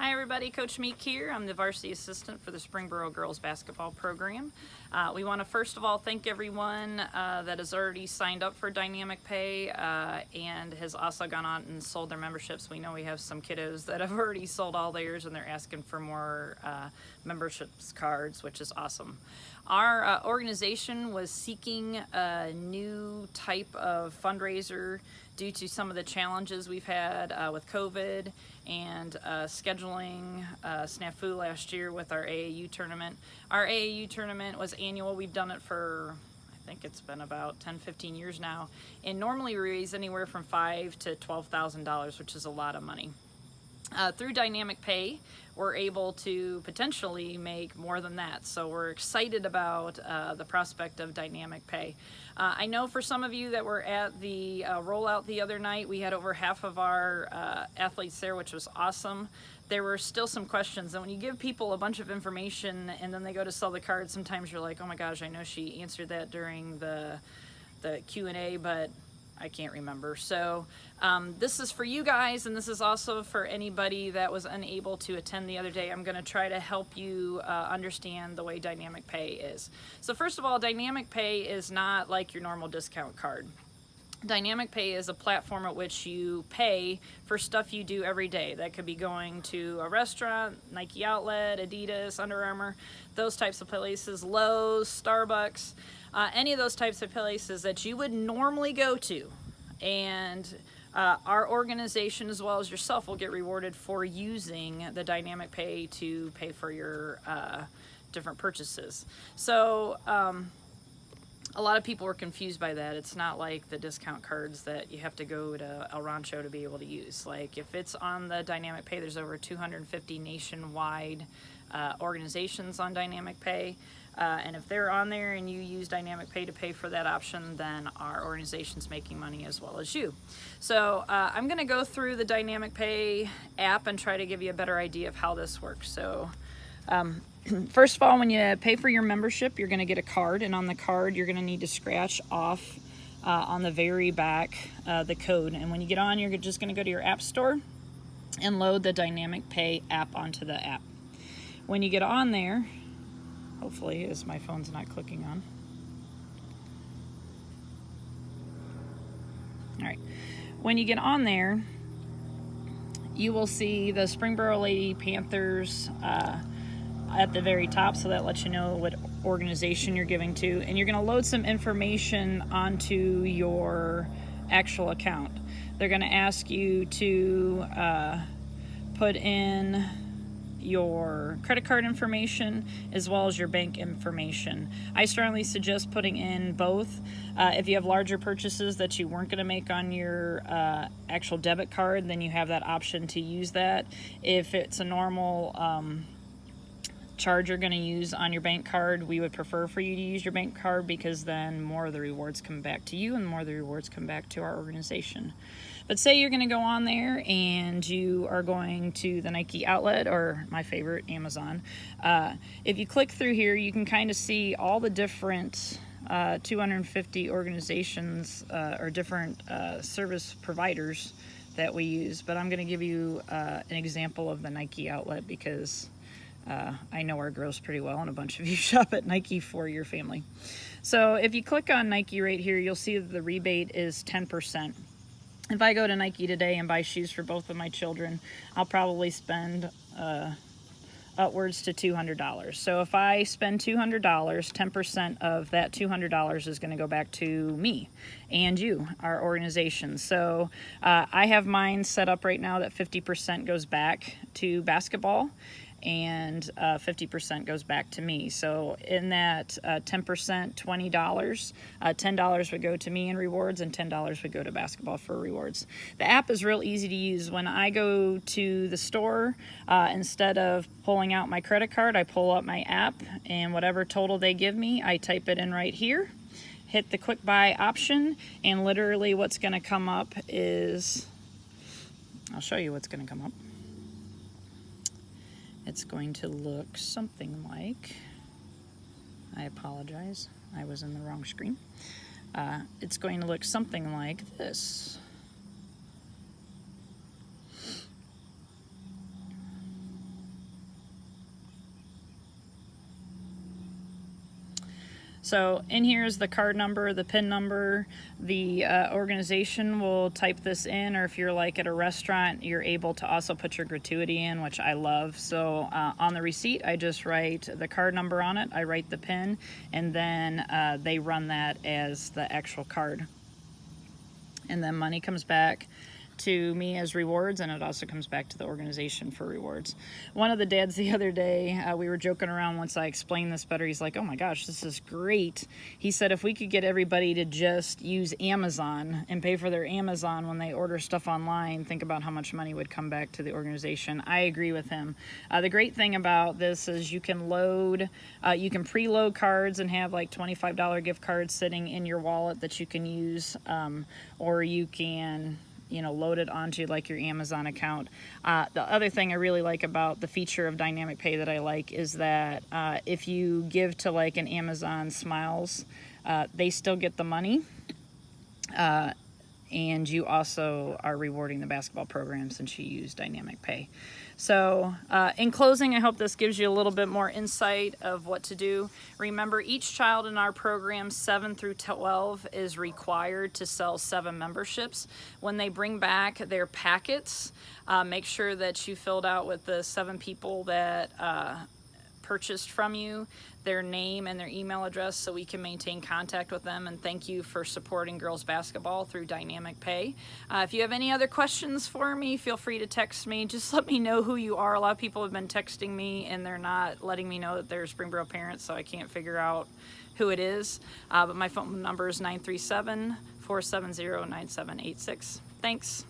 Hi everybody, Coach Meek here. I'm the varsity assistant for the Springboro girls basketball program. We want to first of all thank everyone that has already signed up for Dynamic Pay and has also gone on and sold their memberships. We know we have some kiddos that have already sold all theirs and they're asking for more memberships cards, which is awesome. Our organization was seeking a new type of fundraiser due to some of the challenges we've had with COVID and scheduling snafu last year with our AAU tournament. Our AAU tournament was annual. We've done it for, I think it's been about 10-15 years now, and normally we raise anywhere from $5,000 to $12,000, which is a lot of money. Through Dynamic Pay, we're able to potentially make more than that. So we're excited about the prospect of Dynamic Pay. I know for some of you that were at the rollout the other night, we had over half of our athletes there, which was awesome. There were still some questions, and when you give people a bunch of information and then they go to sell the card, sometimes you're like, oh my gosh, I know she answered that during the Q&A, but I can't remember. So this is for you guys, and this is also for anybody that was unable to attend the other day. I'm going to try to help you understand the way Dynamic Pay is. So first of all, Dynamic Pay is not like your normal discount card. Dynamic Pay is a platform at which you pay for stuff you do every day. That could be going to a restaurant, Nike Outlet, Adidas, Under Armour, those types of places, Lowe's, Starbucks, any of those types of places that you would normally go to. And our organization, as well as yourself, will get rewarded for using the Dynamic Pay to pay for your different purchases. So a lot of people were confused by that. It's not like the discount cards that you have to go to El Rancho to be able to use. Like if it's on the Dynamic Pay, there's over 250 nationwide organizations on Dynamic Pay. And if they're on there and you use Dynamic Pay to pay for that option, then our organization's making money as well as you. So I'm going to go through the Dynamic Pay app and try to give you a better idea of how this works. So first of all, when you pay for your membership, you're going to get a card, and on the card you're going to need to scratch off on the very back the code. And when you get on, you're just going to go to your app store and load the Dynamic Pay app onto the app. When you get on there, hopefully, as my phone's not clicking on. All right. When you get on there, you will see the Springboro Lady Panthers at the very top, so that lets you know what organization you're giving to, and you're going to load some information onto your actual account. They're going to ask you to put in your credit card information as well as your bank information. I strongly suggest putting in both. If you have larger purchases that you weren't going to make on your actual debit card, then you have that option to use that. If it's a normal charge you're going to use on your bank card, we would prefer for you to use your bank card, because then more of the rewards come back to you and more of the rewards come back to our organization. But say you're going to go on there and you are going to the Nike Outlet, or my favorite, Amazon. If you click through here, you can kind of see all the different 250 organizations or different service providers that we use. But I'm going to give you an example of the Nike Outlet, because I know our girls pretty well, and a bunch of you shop at Nike for your family. So if you click on Nike right here, you'll see that the rebate is 10%. If I go to Nike today and buy shoes for both of my children, I'll probably spend upwards to $200. So if I spend $200, 10% of that $200 is going to go back to me and you, our organization. So I have mine set up right now that 50% goes back to basketball and 50% goes back to me. So in that 10%, $20, $10 would go to me in rewards, and $10 would go to basketball for rewards. The app is real easy to use. When I go to the store, instead of pulling out my credit card, I pull up my app, and whatever total they give me, I type it in right here, hit the quick buy option, and literally what's going to come up is, I'll show you what's going to come up. It's going to look something like, I apologize, I was in the wrong screen. It's going to look something like this. So in here is the card number, the PIN number. The organization will type this in, or if you're like at a restaurant, you're able to also put your gratuity in, which I love. So on the receipt, I just write the card number on it, I write the PIN, and then they run that as the actual card. And then money comes back to me as rewards, and it also comes back to the organization for rewards. One of the dads the other day, we were joking around once I explained this better. He's like, oh my gosh, this is great. He said if we could get everybody to just use Amazon and pay for their Amazon when they order stuff online, think about how much money would come back to the organization. I agree with him. The great thing about this is you can preload cards and have like $25 gift cards sitting in your wallet that you can use, or you can load it onto like your Amazon account. The other thing I really like about the feature of Dynamic Pay that I like is that if you give to like an Amazon Smiles, they still get the money. And you also are rewarding the basketball program since you use Dynamic Pay. So in closing, I hope this gives you a little bit more insight of what to do. Remember, each child in our program, 7 through 12, is required to sell 7 memberships. When they bring back their packets, make sure that you filled out with the 7 people that purchased from you, their name and their email address, so we can maintain contact with them. And thank you for supporting girls basketball through Dynamic Pay. If you have any other questions for me, feel free to text me. Just let me know who you are. A lot of people have been texting me and they're not letting me know that they're Springboro parents, so I can't figure out who it is. But my phone number is 937-470-9786. Thanks.